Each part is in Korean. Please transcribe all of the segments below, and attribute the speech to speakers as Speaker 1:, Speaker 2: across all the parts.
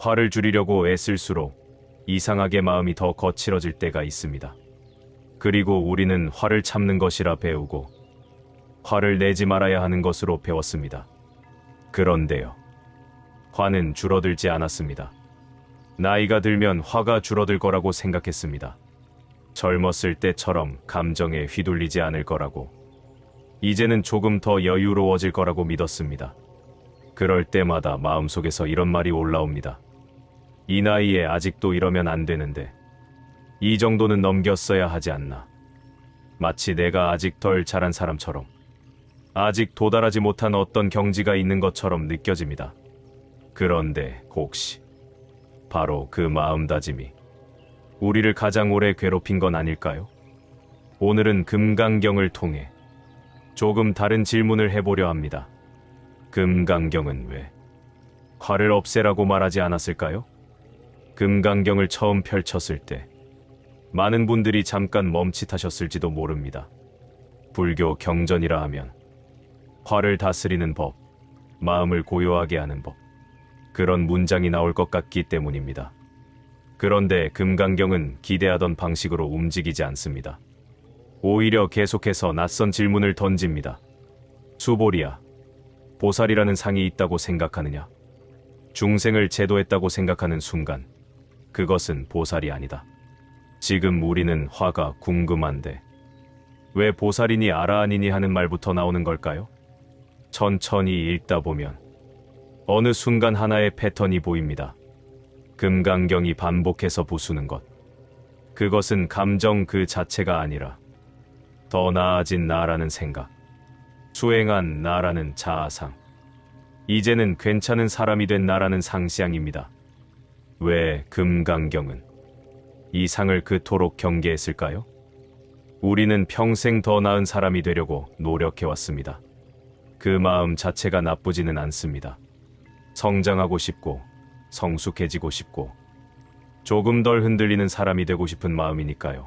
Speaker 1: 화를 줄이려고 애쓸수록 이상하게 마음이 더 거칠어질 때가 있습니다. 그리고 우리는 화를 참는 것이라 배우고 화를 내지 말아야 하는 것으로 배웠습니다. 그런데요, 화는 줄어들지 않았습니다. 나이가 들면 화가 줄어들 거라고 생각했습니다. 젊었을 때처럼 감정에 휘둘리지 않을 거라고, 이제는 조금 더 여유로워질 거라고 믿었습니다. 그럴 때마다 마음속에서 이런 말이 올라옵니다. 이 나이에 아직도 이러면 안 되는데, 이 정도는 넘겼어야 하지 않나. 마치 내가 아직 덜 자란 사람처럼, 아직 도달하지 못한 어떤 경지가 있는 것처럼 느껴집니다. 그런데 혹시 바로 그 마음다짐이 우리를 가장 오래 괴롭힌 건 아닐까요? 오늘은 금강경을 통해 조금 다른 질문을 해보려 합니다. 금강경은 왜 화를 없애라고 말하지 않았을까요? 금강경을 처음 펼쳤을 때 많은 분들이 잠깐 멈칫하셨을지도 모릅니다. 불교 경전이라 하면 화를 다스리는 법, 마음을 고요하게 하는 법, 그런 문장이 나올 것 같기 때문입니다. 그런데 금강경은 기대하던 방식으로 움직이지 않습니다. 오히려 계속해서 낯선 질문을 던집니다. 수보리야, 보살이라는 상이 있다고 생각하느냐? 중생을 제도했다고 생각하는 순간, 그것은 보살이 아니다. 지금 우리는 화가 궁금한데, 왜 보살이니 아라한이니 하는 말부터 나오는 걸까요? 천천히 읽다 보면 어느 순간 하나의 패턴이 보입니다. 금강경이 반복해서 부수는 것. 그것은 감정 그 자체가 아니라 더 나아진 나라는 생각, 수행한 나라는 자아상, 이제는 괜찮은 사람이 된 나라는 상시양입니다. 왜 금강경은 이 상을 그토록 경계했을까요? 우리는 평생 더 나은 사람이 되려고 노력해왔습니다. 그 마음 자체가 나쁘지는 않습니다. 성장하고 싶고 성숙해지고 싶고 조금 덜 흔들리는 사람이 되고 싶은 마음이니까요.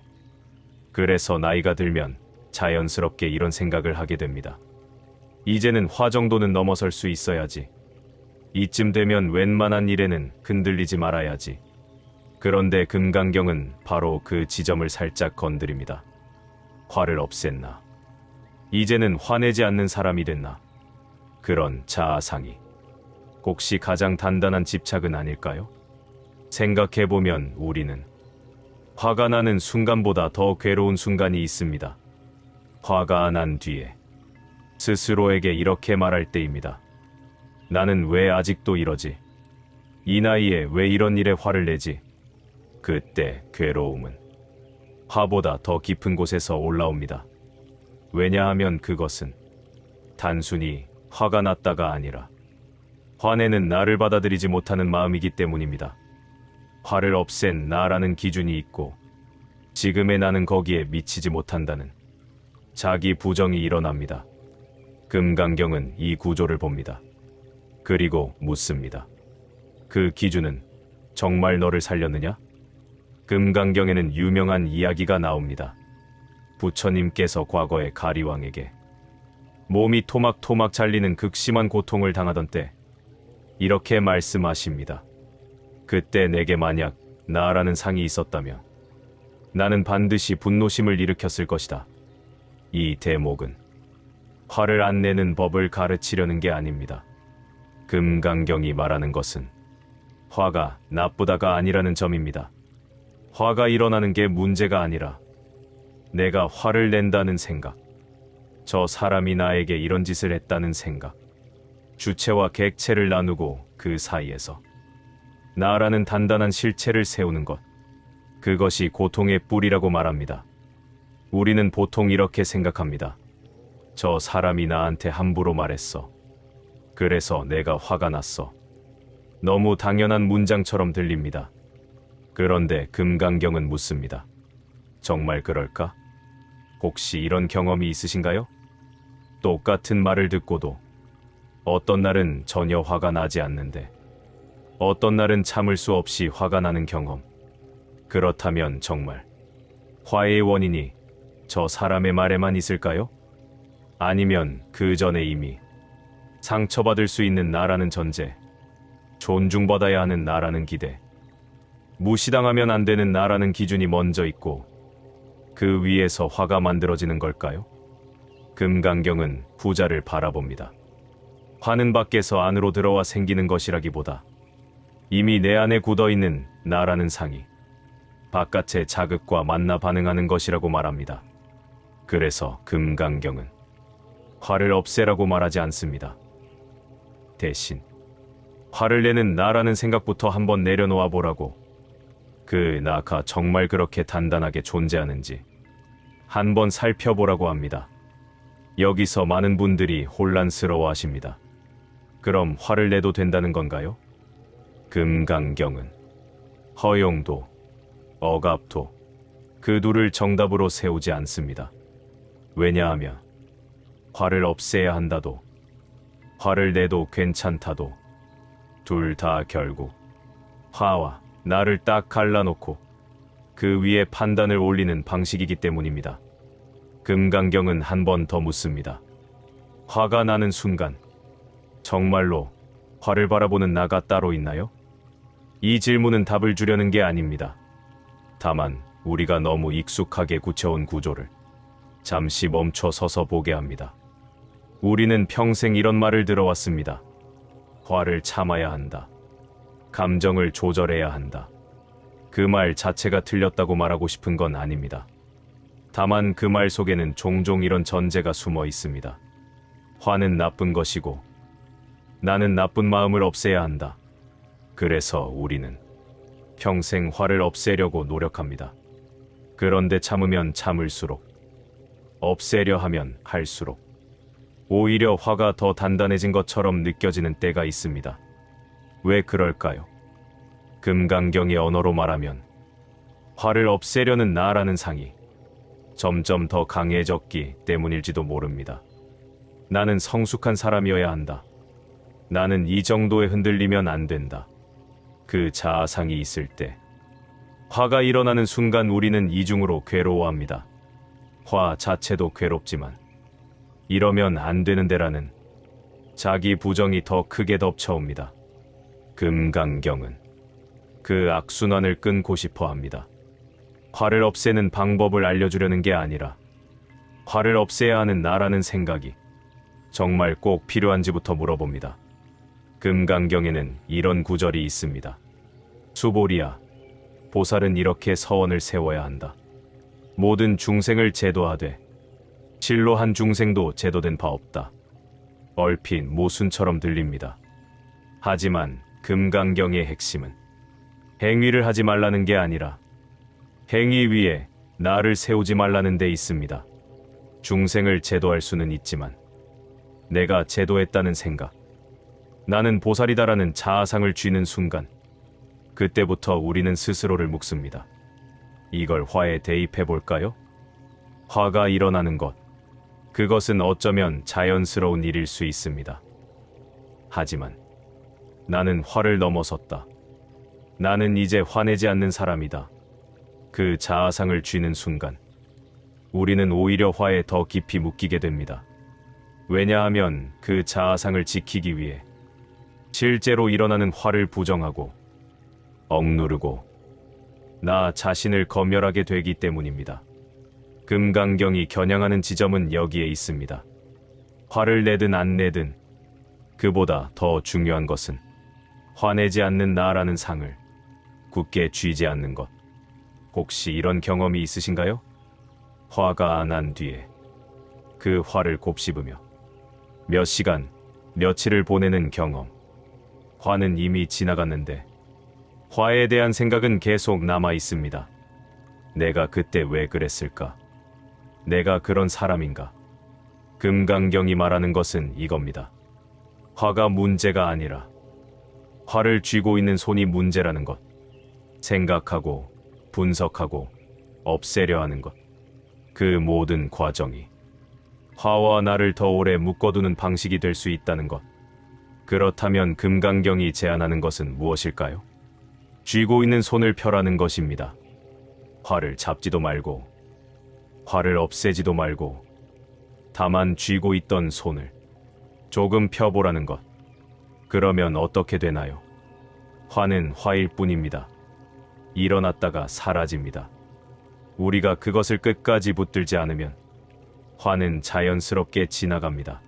Speaker 1: 그래서 나이가 들면 자연스럽게 이런 생각을 하게 됩니다. 이제는 화 정도는 넘어설 수 있어야지. 이쯤 되면 웬만한 일에는 흔들리지 말아야지. 그런데 금강경은 바로 그 지점을 살짝 건드립니다. 화를 없앴나? 이제는 화내지 않는 사람이 됐나? 그런 자아상이 혹시 가장 단단한 집착은 아닐까요? 생각해보면 우리는 화가 나는 순간보다 더 괴로운 순간이 있습니다. 화가 난 뒤에 스스로에게 이렇게 말할 때입니다. 나는 왜 아직도 이러지? 이 나이에 왜 이런 일에 화를 내지? 그때 괴로움은 화보다 더 깊은 곳에서 올라옵니다. 왜냐하면 그것은 단순히 화가 났다가 아니라 화내는 나를 받아들이지 못하는 마음이기 때문입니다. 화를 없앤 나라는 기준이 있고 지금의 나는 거기에 미치지 못한다는 자기 부정이 일어납니다. 금강경은 이 구조를 봅니다. 그리고 묻습니다. 그 기준은 정말 너를 살렸느냐? 금강경에는 유명한 이야기가 나옵니다. 부처님께서 과거에 가리왕에게 몸이 토막토막 잘리는 극심한 고통을 당하던 때 이렇게 말씀하십니다. 그때 내게 만약 나라는 상이 있었다면 나는 반드시 분노심을 일으켰을 것이다. 이 대목은 화를 안 내는 법을 가르치려는 게 아닙니다. 금강경이 말하는 것은 화가 나쁘다가 아니라는 점입니다. 화가 일어나는 게 문제가 아니라 내가 화를 낸다는 생각, 저 사람이 나에게 이런 짓을 했다는 생각, 주체와 객체를 나누고 그 사이에서 나라는 단단한 실체를 세우는 것, 그것이 고통의 뿌리라고 말합니다. 우리는 보통 이렇게 생각합니다. 저 사람이 나한테 함부로 말했어. 그래서 내가 화가 났어. 너무 당연한 문장처럼 들립니다. 그런데 금강경은 묻습니다. 정말 그럴까? 혹시 이런 경험이 있으신가요? 똑같은 말을 듣고도 어떤 날은 전혀 화가 나지 않는데 어떤 날은 참을 수 없이 화가 나는 경험. 그렇다면 정말 화의 원인이 저 사람의 말에만 있을까요? 아니면 그 전에 이미 상처받을 수 있는 나라는 전제, 존중받아야 하는 나라는 기대, 무시당하면 안 되는 나라는 기준이 먼저 있고 그 위에서 화가 만들어지는 걸까요? 금강경은 부자를 바라봅니다. 화는 밖에서 안으로 들어와 생기는 것이라기보다 이미 내 안에 굳어있는 나라는 상이 바깥의 자극과 만나 반응하는 것이라고 말합니다. 그래서 금강경은 화를 없애라고 말하지 않습니다. 대신 화를 내는 나라는 생각부터 한번 내려놓아 보라고, 그 나가 정말 그렇게 단단하게 존재하는지 한번 살펴보라고 합니다. 여기서 많은 분들이 혼란스러워 하십니다. 그럼 화를 내도 된다는 건가요? 금강경은 허용도, 억압도 그 둘을 정답으로 세우지 않습니다. 왜냐하면 화를 없애야 한다도 화를 내도 괜찮다도 둘 다 결국 화와 나를 딱 갈라놓고 그 위에 판단을 올리는 방식이기 때문입니다. 금강경은 한 번 더 묻습니다. 화가 나는 순간 정말로 화를 바라보는 나가 따로 있나요? 이 질문은 답을 주려는 게 아닙니다. 다만 우리가 너무 익숙하게 굳혀온 구조를 잠시 멈춰 서서 보게 합니다. 우리는 평생 이런 말을 들어왔습니다. 화를 참아야 한다. 감정을 조절해야 한다. 그 말 자체가 틀렸다고 말하고 싶은 건 아닙니다. 다만 그 말 속에는 종종 이런 전제가 숨어 있습니다. 화는 나쁜 것이고 나는 나쁜 마음을 없애야 한다. 그래서 우리는 평생 화를 없애려고 노력합니다. 그런데 참으면 참을수록, 없애려 하면 할수록 오히려 화가 더 단단해진 것처럼 느껴지는 때가 있습니다. 왜 그럴까요? 금강경의 언어로 말하면 화를 없애려는 나라는 상이 점점 더 강해졌기 때문일지도 모릅니다. 나는 성숙한 사람이어야 한다. 나는 이 정도에 흔들리면 안 된다. 그 자아상이 있을 때 화가 일어나는 순간 우리는 이중으로 괴로워합니다. 화 자체도 괴롭지만 이러면 안 되는데라는 자기 부정이 더 크게 덮쳐옵니다. 금강경은 그 악순환을 끊고 싶어 합니다. 화를 없애는 방법을 알려주려는 게 아니라 화를 없애야 하는 나라는 생각이 정말 꼭 필요한지부터 물어봅니다. 금강경에는 이런 구절이 있습니다. 수보리야, 보살은 이렇게 서원을 세워야 한다. 모든 중생을 제도하되 실로 한 중생도 제도된 바 없다. 얼핏 모순처럼 들립니다. 하지만 금강경의 핵심은 행위를 하지 말라는 게 아니라 행위 위에 나를 세우지 말라는 데 있습니다. 중생을 제도할 수는 있지만 내가 제도했다는 생각, 나는 보살이다라는 자아상을 쥐는 순간 그때부터 우리는 스스로를 묵습니다. 이걸 화에 대입해 볼까요? 화가 일어나는 것, 그것은 어쩌면 자연스러운 일일 수 있습니다. 하지만 나는 화를 넘어섰다. 나는 이제 화내지 않는 사람이다. 그 자아상을 쥐는 순간 우리는 오히려 화에 더 깊이 묶이게 됩니다. 왜냐하면 그 자아상을 지키기 위해 실제로 일어나는 화를 부정하고 억누르고 나 자신을 검열하게 되기 때문입니다. 금강경이 겨냥하는 지점은 여기에 있습니다. 화를 내든 안 내든 그보다 더 중요한 것은 화내지 않는 나라는 상을 굳게 쥐지 않는 것. 혹시 이런 경험이 있으신가요? 화가 난 뒤에 그 화를 곱씹으며 몇 시간, 며칠을 보내는 경험. 화는 이미 지나갔는데 화에 대한 생각은 계속 남아 있습니다. 내가 그때 왜 그랬을까? 내가 그런 사람인가? 금강경이 말하는 것은 이겁니다. 화가 문제가 아니라 화를 쥐고 있는 손이 문제라는 것. 생각하고 분석하고 없애려 하는 것. 그 모든 과정이 화와 나를 더 오래 묶어두는 방식이 될 수 있다는 것. 그렇다면 금강경이 제안하는 것은 무엇일까요? 쥐고 있는 손을 펴라는 것입니다. 화를 잡지도 말고 화를 없애지도 말고 다만 쥐고 있던 손을 조금 펴보라는 것. 그러면 어떻게 되나요? 화는 화일 뿐입니다. 일어났다가 사라집니다. 우리가 그것을 끝까지 붙들지 않으면 화는 자연스럽게 지나갑니다.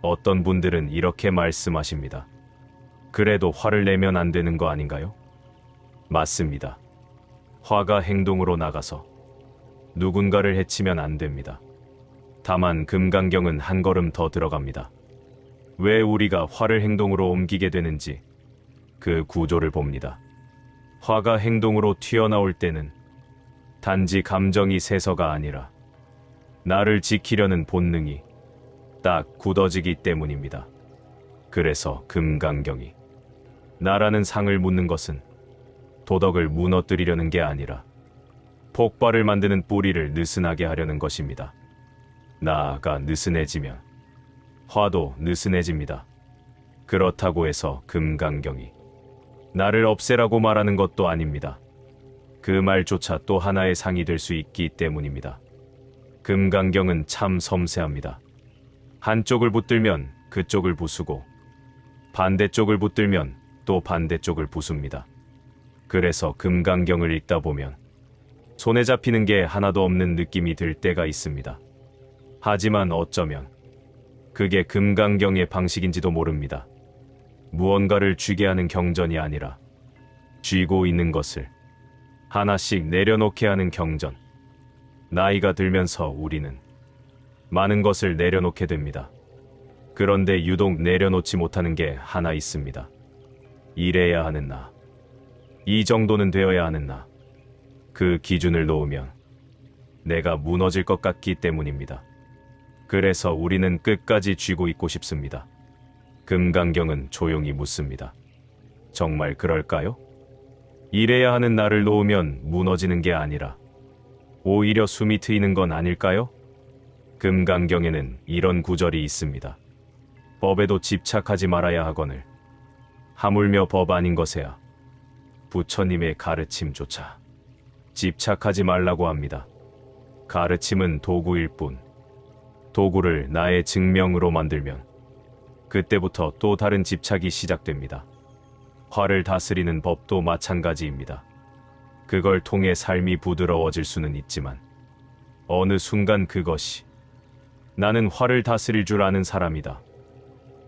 Speaker 1: 어떤 분들은 이렇게 말씀하십니다. 그래도 화를 내면 안 되는 거 아닌가요? 맞습니다. 화가 행동으로 나가서 누군가를 해치면 안 됩니다. 다만 금강경은 한 걸음 더 들어갑니다. 왜 우리가 화를 행동으로 옮기게 되는지 그 구조를 봅니다. 화가 행동으로 튀어나올 때는 단지 감정이 세서가 아니라 나를 지키려는 본능이 딱 굳어지기 때문입니다. 그래서 금강경이 나라는 상을 묻는 것은 도덕을 무너뜨리려는 게 아니라 폭발을 만드는 뿌리를 느슨하게 하려는 것입니다. 나아가 느슨해지면 화도 느슨해집니다. 그렇다고 해서 금강경이 나를 없애라고 말하는 것도 아닙니다. 그 말조차 또 하나의 상이 될 수 있기 때문입니다. 금강경은 참 섬세합니다. 한쪽을 붙들면 그쪽을 부수고 반대쪽을 붙들면 또 반대쪽을 부숩니다. 그래서 금강경을 읽다 보면 손에 잡히는 게 하나도 없는 느낌이 들 때가 있습니다. 하지만 어쩌면 그게 금강경의 방식인지도 모릅니다. 무언가를 쥐게 하는 경전이 아니라 쥐고 있는 것을 하나씩 내려놓게 하는 경전. 나이가 들면서 우리는 많은 것을 내려놓게 됩니다. 그런데 유독 내려놓지 못하는 게 하나 있습니다. 이래야 하는 나. 이 정도는 되어야 하는 나. 그 기준을 놓으면 내가 무너질 것 같기 때문입니다. 그래서 우리는 끝까지 쥐고 있고 싶습니다. 금강경은 조용히 묻습니다. 정말 그럴까요? 이래야 하는 나를 놓으면 무너지는 게 아니라 오히려 숨이 트이는 건 아닐까요? 금강경에는 이런 구절이 있습니다. 법에도 집착하지 말아야 하거늘 하물며 법 아닌 것에야 부처님의 가르침조차 집착하지 말라고 합니다. 가르침은 도구일 뿐 도구를 나의 증명으로 만들면 그때부터 또 다른 집착이 시작됩니다. 화를 다스리는 법도 마찬가지입니다. 그걸 통해 삶이 부드러워질 수는 있지만 어느 순간 그것이 나는 화를 다스릴 줄 아는 사람이다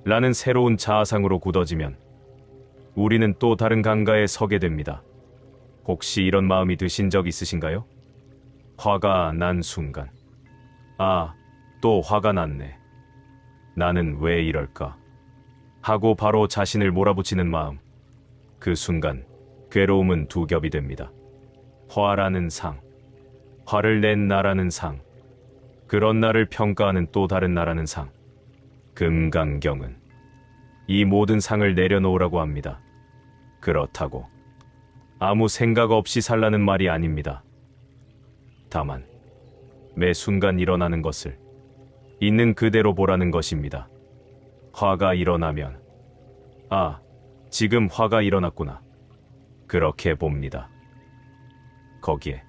Speaker 1: 라는 새로운 자아상으로 굳어지면 우리는 또 다른 강가에 서게 됩니다. 혹시 이런 마음이 드신 적 있으신가요? 화가 난 순간 아, 또 화가 났네. 나는 왜 이럴까? 하고 바로 자신을 몰아붙이는 마음. 그 순간 괴로움은 두 겹이 됩니다. 화라는 상, 화를 낸 나라는 상, 그런 나를 평가하는 또 다른 나라는 상. 금강경은 이 모든 상을 내려놓으라고 합니다. 그렇다고 아무 생각 없이 살라는 말이 아닙니다. 다만 매 순간 일어나는 것을 있는 그대로 보라는 것입니다. 화가 일어나면 아, 지금 화가 일어났구나. 그렇게 봅니다. 거기에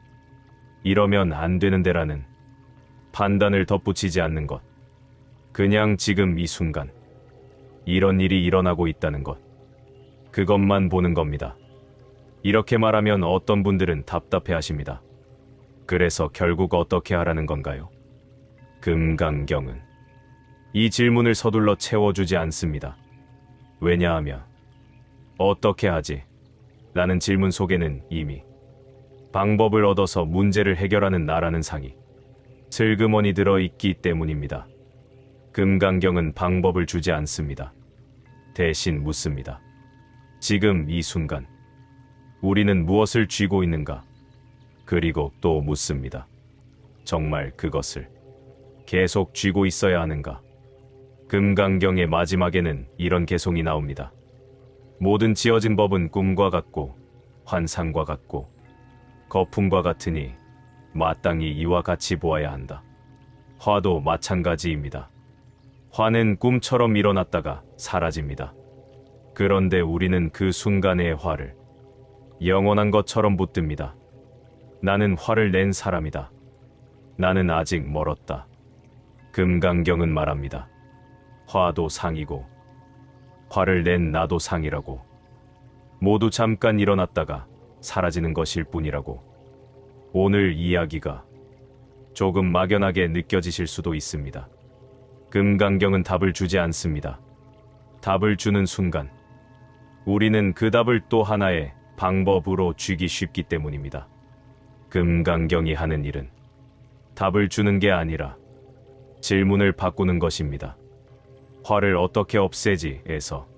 Speaker 1: 이러면 안 되는데라는 판단을 덧붙이지 않는 것. 그냥 지금 이 순간 이런 일이 일어나고 있다는 것. 그것만 보는 겁니다. 이렇게 말하면 어떤 분들은 답답해 하십니다. 그래서 결국 어떻게 하라는 건가요? 금강경은 이 질문을 서둘러 채워주지 않습니다. 왜냐하면 어떻게 하지? 라는 질문 속에는 이미 방법을 얻어서 문제를 해결하는 나라는 상이 슬그머니 들어있기 때문입니다. 금강경은 방법을 주지 않습니다. 대신 묻습니다. 지금 이 순간 우리는 무엇을 쥐고 있는가? 그리고 또 묻습니다. 정말 그것을 계속 쥐고 있어야 하는가? 금강경의 마지막에는 이런 개송이 나옵니다. 모든 지어진 법은 꿈과 같고 환상과 같고 거품과 같으니 마땅히 이와 같이 보아야 한다. 화도 마찬가지입니다. 화는 꿈처럼 일어났다가 사라집니다. 그런데 우리는 그 순간의 화를 영원한 것처럼 붙듭니다. 나는 화를 낸 사람이다. 나는 아직 멀었다. 금강경은 말합니다. 화도 상이고 화를 낸 나도 상이라고. 모두 잠깐 일어났다가 사라지는 것일 뿐이라고. 오늘 이야기가 조금 막연하게 느껴지실 수도 있습니다. 금강경은 답을 주지 않습니다. 답을 주는 순간 우리는 그 답을 또 하나의 방법으로 쥐기 쉽기 때문입니다. 금강경이 하는 일은 답을 주는 게 아니라 질문을 바꾸는 것입니다. 화를 어떻게 없애지에서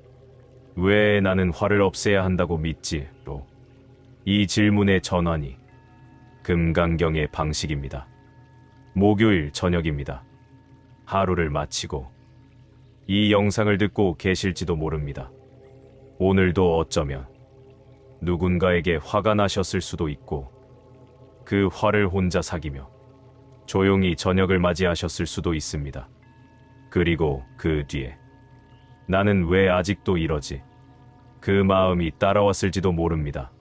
Speaker 1: 왜 나는 화를 없애야 한다고 믿지로 이 질문의 전환이 금강경의 방식입니다. 목요일 저녁입니다. 하루를 마치고 이 영상을 듣고 계실지도 모릅니다. 오늘도 어쩌면 누군가에게 화가 나셨을 수도 있고 그 화를 혼자 사귀며 조용히 저녁을 맞이하셨을 수도 있습니다. 그리고 그 뒤에 나는 왜 아직도 이러지? 그 마음이 따라왔을지도 모릅니다.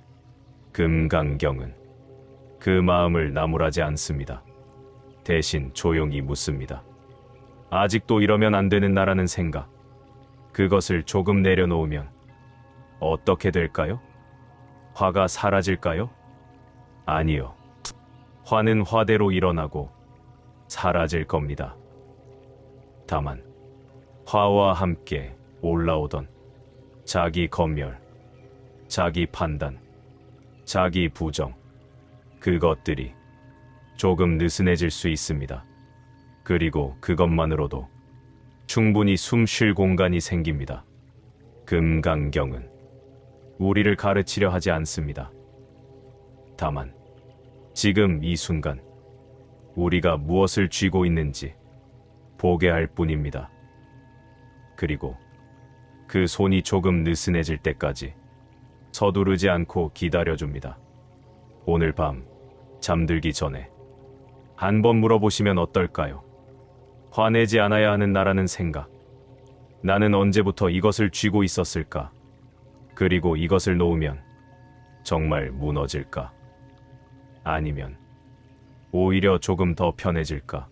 Speaker 1: 금강경은 그 마음을 나무라지 않습니다. 대신 조용히 묻습니다. 아직도 이러면 안 되는 나라는 생각. 그것을 조금 내려놓으면 어떻게 될까요? 화가 사라질까요? 아니요. 화는 화대로 일어나고 사라질 겁니다. 다만 화와 함께 올라오던 자기 검열, 자기 판단, 자기 부정, 그것들이 조금 느슨해질 수 있습니다. 그리고 그것만으로도 충분히 숨 쉴 공간이 생깁니다. 금강경은 우리를 가르치려 하지 않습니다. 다만 지금 이 순간 우리가 무엇을 쥐고 있는지 보게 할 뿐입니다. 그리고 그 손이 조금 느슨해질 때까지 서두르지 않고 기다려줍니다. 오늘 밤 잠들기 전에 한번 물어보시면 어떨까요? 화내지 않아야 하는 나라는 생각. 나는 언제부터 이것을 쥐고 있었을까? 그리고 이것을 놓으면 정말 무너질까? 아니면 오히려 조금 더 편해질까?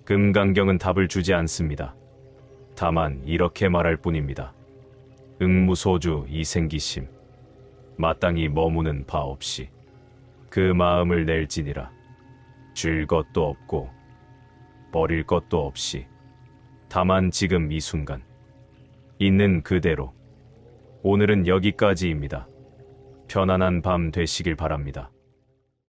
Speaker 1: 금강경은 답을 주지 않습니다. 다만 이렇게 말할 뿐입니다. 응무소주 이생기심, 마땅히 머무는 바 없이 그 마음을 낼지니라. 줄 것도 없고 버릴 것도 없이 다만 지금 이 순간 있는 그대로. 오늘은 여기까지입니다. 편안한 밤 되시길 바랍니다.